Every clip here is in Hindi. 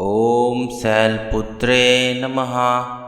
ओम शैलपुत्रे नमः।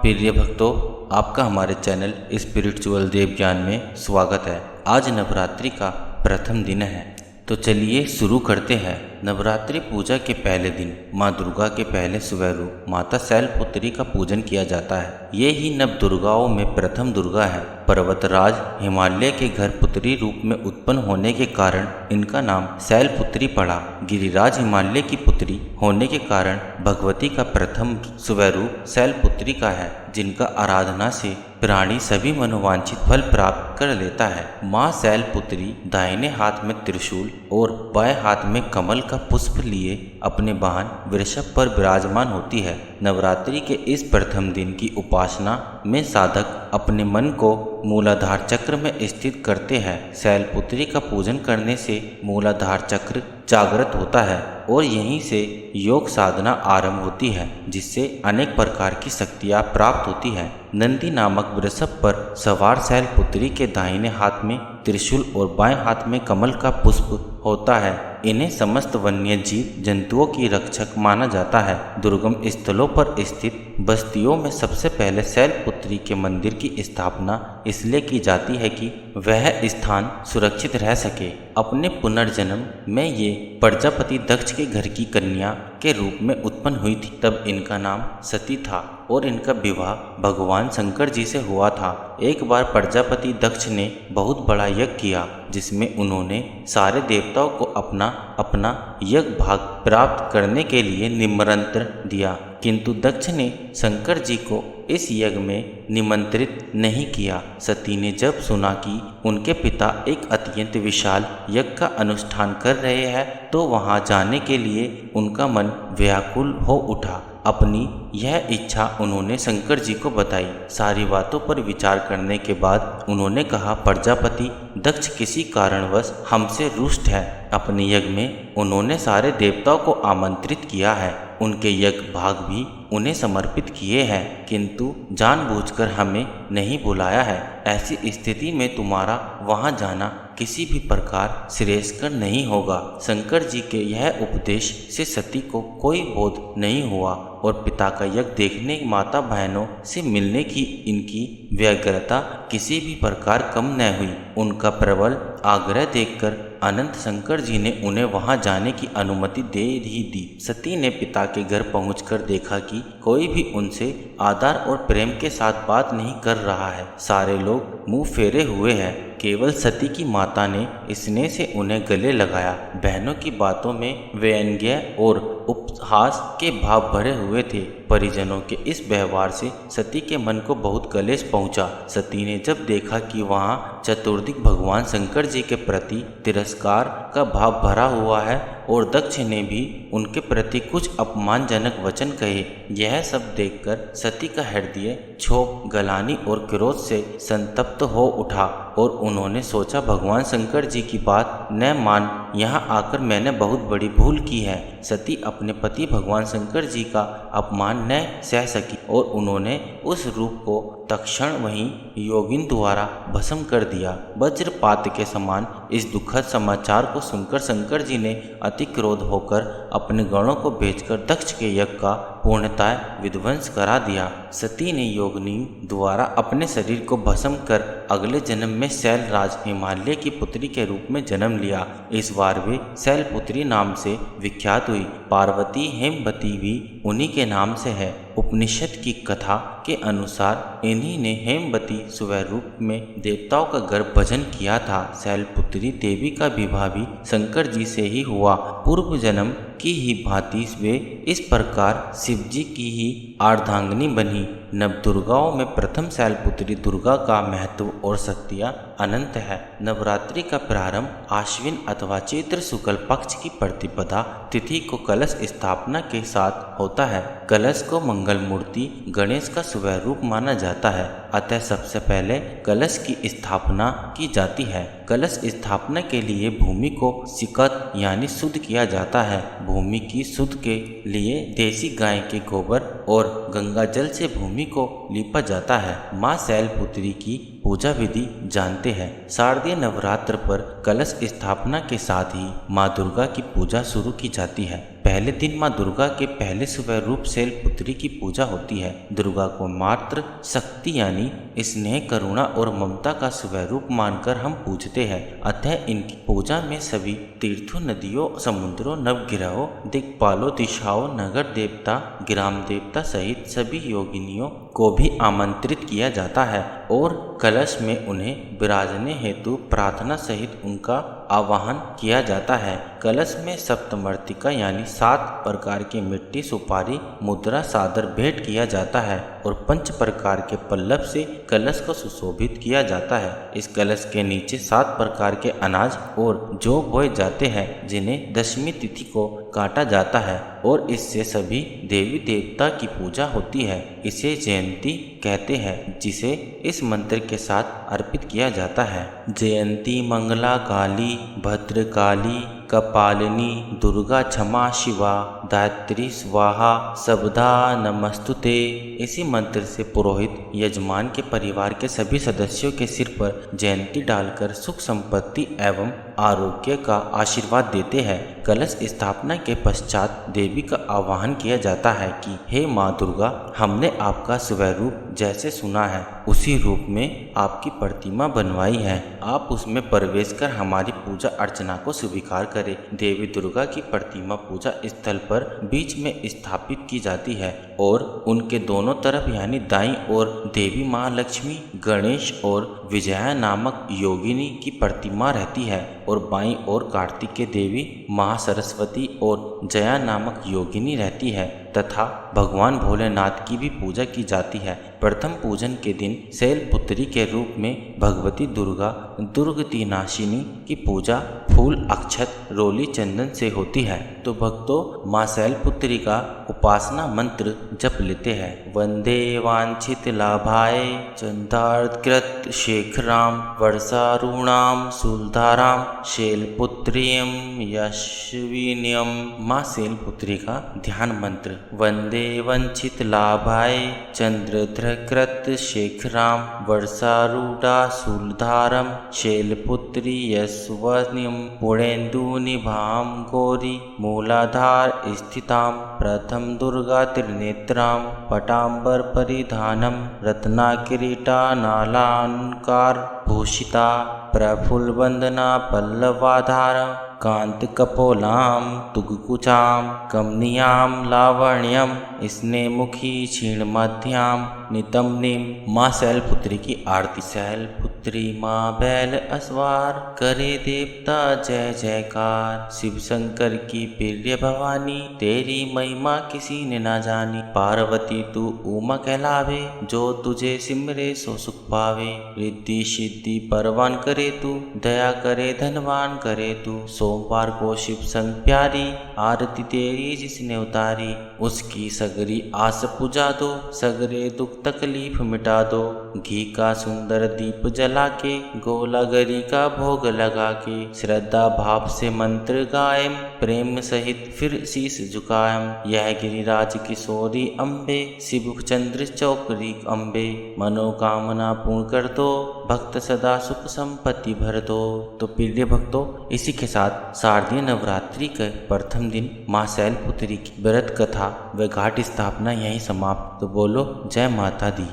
प्रिय भक्तों, आपका हमारे चैनल स्पिरिचुअल देव ज्ञान में स्वागत है। आज नवरात्रि का प्रथम दिन है, तो चलिए शुरू करते हैं। नवरात्रि पूजा के पहले दिन माँ दुर्गा के पहले सुबह रूप माता शैलपुत्री का पूजन किया जाता है। ये ही नव दुर्गाओं में प्रथम दुर्गा है। पर्वतराज हिमालय के घर पुत्री रूप में उत्पन्न होने के कारण इनका नाम शैलपुत्री पड़ा। गिरिराज हिमालय की पुत्री होने के कारण भगवती का प्रथम सुबह रूप शैलपुत्री का है, जिनका आराधना से प्राणी सभी मनोवांछित फल प्राप्त कर लेता है। माँ शैलपुत्री दाहिने हाथ में त्रिशूल और बाएं हाथ में कमल का पुष्प लिए अपने वाहन वृषभ पर विराजमान होती है। नवरात्रि के इस प्रथम दिन की उपासना में साधक अपने मन को मूलाधार चक्र में स्थित करते हैं। शैलपुत्री का पूजन करने से मूलाधार चक्र जागृत होता है और यहीं से योग साधना आरंभ होती है, जिससे अनेक प्रकार की शक्तियाँ प्राप्त होती है। नंदी नामक वृषभ पर सवार शैलपुत्री के दाहिने हाथ में त्रिशूल और बाएं हाथ में कमल का पुष्प होता है। इन्हें समस्त वन्य जीव जंतुओं की रक्षक माना जाता है। दुर्गम स्थलों पर स्थित बस्तियों में सबसे पहले शैलपुत्री के मंदिर की स्थापना इसलिए की जाती है कि वह स्थान सुरक्षित रह सके। अपने पुनर्जन्म में ये प्रजापति दक्ष के घर की कन्या के रूप में उत्पन्न हुई थी। तब इनका नाम सती था और इनका विवाह भगवान शंकर जी से हुआ था। एक बार प्रजापति दक्ष ने बहुत बड़ा यज्ञ किया, जिसमें उन्होंने सारे देवताओं को अपना अपना यज्ञ भाग प्राप्त करने के लिए निमंत्रण दिया, किंतु दक्ष ने शंकर जी को इस यज्ञ में निमंत्रित नहीं किया। सती ने जब सुना कि उनके पिता एक अत्यंत विशाल यज्ञ का अनुष्ठान कर रहे हैं, तो वहां जाने के लिए उनका मन व्याकुल हो उठा। अपनी यह इच्छा उन्होंने शंकर जी को बताई। सारी बातों पर विचार करने के बाद उन्होंने कहा, प्रजापति दक्ष किसी कारणवश हमसे रुष्ट है। अपने यज्ञ में उन्होंने सारे देवताओं को आमंत्रित किया है, उनके यज्ञ भाग भी उन्हें समर्पित किए हैं, किंतु जानबूझकर हमें नहीं बुलाया है। ऐसी स्थिति में तुम्हारा वहां जाना किसी भी प्रकार श्रेयस्कर नहीं होगा। शंकर जी के यह उपदेश से सती को कोई बोध नहीं हुआ और पिता का यज्ञ देखने माता बहनों से मिलने की इनकी व्यग्रता किसी भी प्रकार कम न हुई। उनका प्रबल आग्रह देखकर अनंत शंकर जी ने उन्हें वहां जाने की अनुमति दे ही दी। सती ने पिता के घर पहुंचकर देखा कि कोई भी उनसे आदर और प्रेम के साथ बात नहीं कर रहा है। सारे लोग मुंह फेरे हुए हैं। केवल सती की माता ने स्नेह से उन्हें गले लगाया। बहनों की बातों में व्यंग्य और उपहास के भाव भरे हुए थे। परिजनों के इस व्यवहार से सती के मन को बहुत कलेश पहुंचा। सती ने जब देखा कि वहां चतुर्दिक भगवान शंकर जी के प्रति तिरस्कार का भाव भरा हुआ है और दक्ष ने भी उनके प्रति कुछ अपमानजनक वचन कहे, यह सब देखकर सती का हृदय क्षोभ, गलानी और क्रोध से संतप्त हो उठा और उन्होंने सोचा, भगवान शंकर जी की बात न मान यहाँ आकर मैंने बहुत बड़ी भूल की है। सती अपने पति भगवान शंकर जी का अपमान न सह सकी और उन्होंने उस रूप को तत्क्षण वहीं योगिन द्वारा भस्म कर दिया। वज्रपात के समान इस दुखद समाचार को सुनकर शंकर जी ने अति क्रोध होकर अपने गणों को भेजकर दक्ष के यज्ञ का पूर्णतः विध्वंस करा दिया। सती ने योगिनी द्वारा अपने शरीर को भस्म कर अगले जन्म में शैलराज हिमालय की पुत्री के रूप में जन्म लिया। इस बार वे शैलपुत्री नाम से विख्यात हुई। पार्वती हेमवती भी उन्हीं के नाम से है। उपनिषद की कथा के अनुसार इन्हीं ने हेमवती सुबह रूप में देवताओं का गर्भ भजन किया था। शैलपुत्री देवी का विवाह भी शंकर जी से ही हुआ। पूर्व जन्म की ही भांति वे इस प्रकार शिव जी की ही अर्धांगिनी बनी। नवदुर्गाओं में प्रथम शैलपुत्री दुर्गा का महत्व और शक्तियाँ अनंत है। नवरात्रि का प्रारंभ आश्विन अथवा चैत्र शुक्ल पक्ष की प्रतिपदा तिथि को कलश स्थापना के साथ होता है। कलश को मंगल मूर्ति गणेश का सुबह रूप माना जाता है, अतः सबसे पहले कलश की स्थापना की जाती है। कलश स्थापना के लिए भूमि को सिकत यानी शुद्ध किया जाता है। भूमि की शुद्ध के लिए देसी गाय के गोबर और गंगा जल से भूमि को लीपा जाता है। माँ शैलपुत्री की पूजा विधि जानते हैं। शारदीय नवरात्र पर कलश स्थापना के साथ ही माँ दुर्गा की पूजा शुरू की जाती है। पहले दिन माँ दुर्गा के पहले सुबह रूप शैलपुत्री की पूजा होती है। दुर्गा को मात्र शक्ति यानी स्नेह, करुणा और ममता का सुबह रूप मानकर हम पूजते हैं। अतः इनकी पूजा में सभी तीर्थों, नदियों, समुद्रों, नवग्रहों, दिक्पालों, दिशाओं, नगर देवता, ग्राम देवता सहित सभी योगिनियों को भी आमंत्रित किया जाता है और कलश में उन्हें विराजने हेतु प्रार्थना सहित उनका आवाहन किया जाता है। कलश में सप्तमर्तिका यानी 7 प्रकार की मिट्टी, सुपारी, मुद्रा, सादर भेंट किया जाता है और 5 प्रकार के पल्लव से कलश को सुशोभित किया जाता है। इस कलश के नीचे 7 प्रकार के अनाज और जौ बोए जाते हैं, जिन्हें दशमी तिथि को काटा जाता है और इससे सभी देवी देवता की पूजा होती है। इसे जयंती कहते हैं, जिसे इस मंत्र के साथ अर्पित किया जाता है। जयंती मंगला काली भद्रकाली कपालिनी दुर्गा क्षमा शिवा दात्री स्वाहा सबदा नमस्तुते। इसी मंत्र से पुरोहित यजमान के परिवार के सभी सदस्यों के सिर पर जयंती डालकर सुख संपत्ति एवं आरोग्य का आशीर्वाद देते हैं। कलश स्थापना के पश्चात देवी का आवाहन किया जाता है कि हे माँ दुर्गा, हमने आपका स्वयं रूप जैसे सुना है उसी रूप में आपकी प्रतिमा बनवाई है। आप उसमें प्रवेश कर हमारी पूजा अर्चना को स्वीकार करें। देवी दुर्गा की प्रतिमा पूजा स्थल पर बीच में स्थापित की जाती है और उनके दोनों तरफ यानी दाईं ओर देवी महालक्ष्मी, गणेश और विजया नामक योगिनी की प्रतिमा रहती है और बाईं ओर कार्तिकेय देवी, महासरस्वती और जया नामक योगिनी रहती है तथा भगवान भोलेनाथ की भी पूजा की जाती है। प्रथम पूजन के दिन शैलपुत्री के रूप में भगवती दुर्गा दुर्गतिनाशिनी की पूजा फूल, अक्षत, रोली, चंदन से होती है। तो भक्तों, माँ शैलपुत्री का उपासना मंत्र जप लेते हैं। वंदे वांछित लाभाय चंदाकृत शेखराम वर्षारूणाम शूलधाराम शैलपुत्रीयम यशविनियम। माँ शैलपुत्री का ध्यान मंत्र। वंदे वंचित लाभाय चंद्रधृकृत शेखराम वर्षारूढ़ा शूलधारम शैलपुत्री यशवनिम पुणेन्दुनिभां गौरी मूलाधार स्थिताम प्रथम दुर्गा त्रिनेत्राम पटांबर परिधानम रत्नाकिरीटा नालांकार भूषिता प्रफुल्लवंदना पल्लवाधारम कांत कपोलाम तुगकुचाम कमनीयाम लावण्यम स्नेमुखी क्षीण मध्याम नितमनिम। माँ शैलपुत्री की आरती। शैलपुत्री माँ बैल अस्वार करे देवता जय जयकार। शिव शंकर की प्रिय भवानी तेरी महिमा किसी ने ना जानी। पार्वती तू उमा कहलावे जो तुझे सिमरे सो सुख पावे। रिद्धि सिद्धि परवान करे तू दया करे धनवान करे तू। सोमवार को शिव संग प्यारी आरती तेरी जिसने उतारी उसकी सगरी आस पुजा दो, सगरे दुख तकलीफ मिटा दो। घी का सुंदर दीप जला के गोलागरी का भोग लगा के श्रद्धा भाव से मंत्र गायम प्रेम सहित फिर शीश झुकायम। यह गिरिराज किशोरी अम्बे शिव चंद्र चौकरी अम्बे मनोकामना पूर्ण कर दो भक्त सदा सुख संपत्ति भर दो। तो प्रिय भक्तों, इसी के साथ शारदीय नवरात्रि के प्रथम दिन माँ शैलपुत्री की व्रत कथा व घाट स्थापना यहीं समाप्त। तो बोलो जय माता दी।